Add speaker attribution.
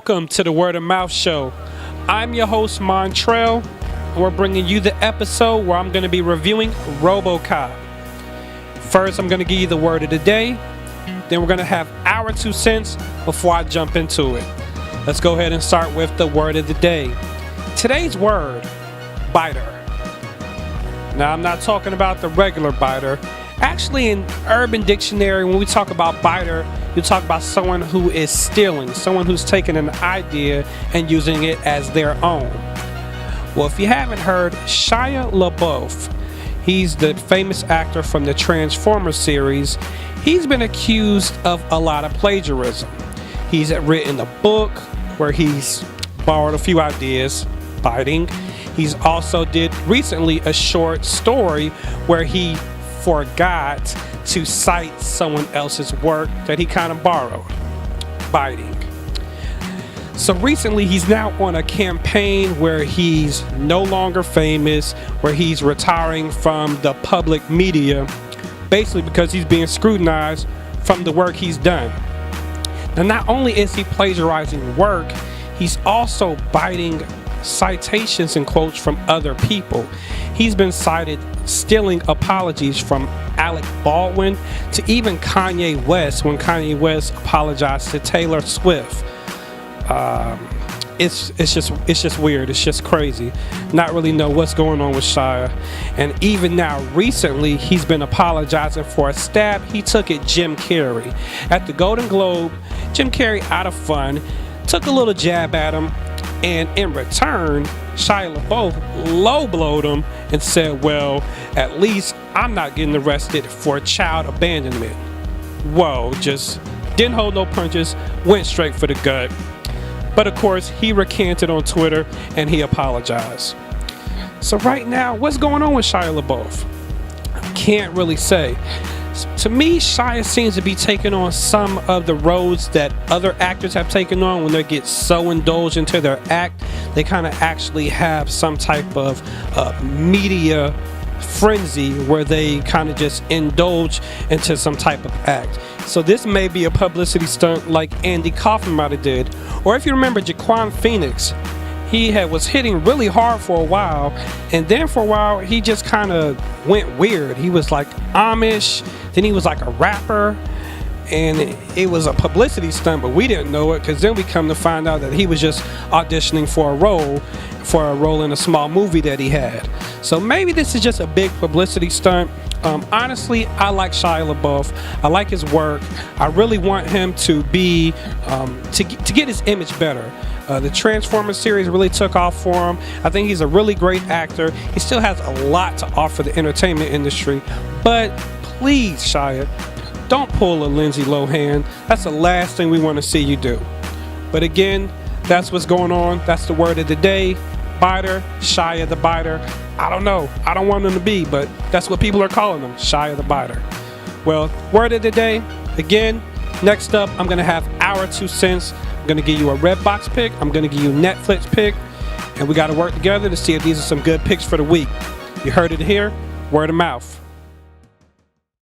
Speaker 1: Welcome to the Word of Mouth Show. I'm your host, Montrel, and we're bringing you the episode where I'm going to be reviewing RoboCop. First, I'm going to give you the word of the day. Then we're going to have our 2 cents before I jump into it. Let's go ahead and start with the word of the day. Today's word, biter. Now, I'm not talking about the regular biter. Actually, in Urban Dictionary, when we talk about biter, you talk about someone who is stealing, someone who's taking an idea and using it as their own. Well, if you haven't heard, Shia LaBeouf, he's the famous actor from the Transformers series. He's been accused of a lot of plagiarism. He's written a book where he's borrowed a few ideas, biting. He's also did recently a short story where he forgot to cite someone else's work that he kind of borrowed, biting. So recently he's now on a campaign where he's no longer famous, where he's retiring from the public media, basically because he's being scrutinized from the work he's done. Now, not only is he plagiarizing work, he's also biting citations and quotes from other people. He's been cited stealing apologies from Alec Baldwin to even Kanye West when Kanye West apologized to Taylor Swift. It's just weird. It's just crazy. Not really know what's going on with Shia. And even now, recently, he's been apologizing for a stab he took at Jim Carrey. At the Golden Globe, Jim Carrey, out of fun, took a little jab at him. And in return, Shia LaBeouf low-blowed him and said, well, at least I'm not getting arrested for child abandonment. Whoa, just didn't hold no punches, went straight for the gut. But of course, he recanted on Twitter and he apologized. So right now, what's going on with Shia LaBeouf? I can't really say. To me, Shia seems to be taking on some of the roads that other actors have taken on when they get so indulged into their act. They kind of actually have some type of media frenzy where they kind of just indulge into some type of act. So this may be a publicity stunt like Andy Kaufman might have did. Or if you remember Jaquan Phoenix, he was hitting really hard for a while, and then for a while he just kind of went weird. He was like Amish, then he was like a rapper, and it was a publicity stunt, but we didn't know it because then we come to find out that he was just auditioning for a role in a small movie that he had. So maybe this is just a big publicity stunt. Honestly, I like Shia LaBeouf. I like his work. I really want him to be to get his image better. The Transformers series really took off for him. I think he's a really great actor. He still has a lot to offer the entertainment industry. But please, Shia, don't pull a Lindsay Lohan. That's the last thing we want to see you do. But again, that's what's going on. That's the word of the day. Biter, Shia the biter. I don't know. I don't want him to be, but that's what people are calling him, Shia the biter. Well, word of the day. Again, next up, I'm going to have our 2 cents. I'm going to give you a Redbox pick. I'm going to give you a Netflix pick. And we got to work together to see if these are some good picks for the week. You heard it here. Word of mouth.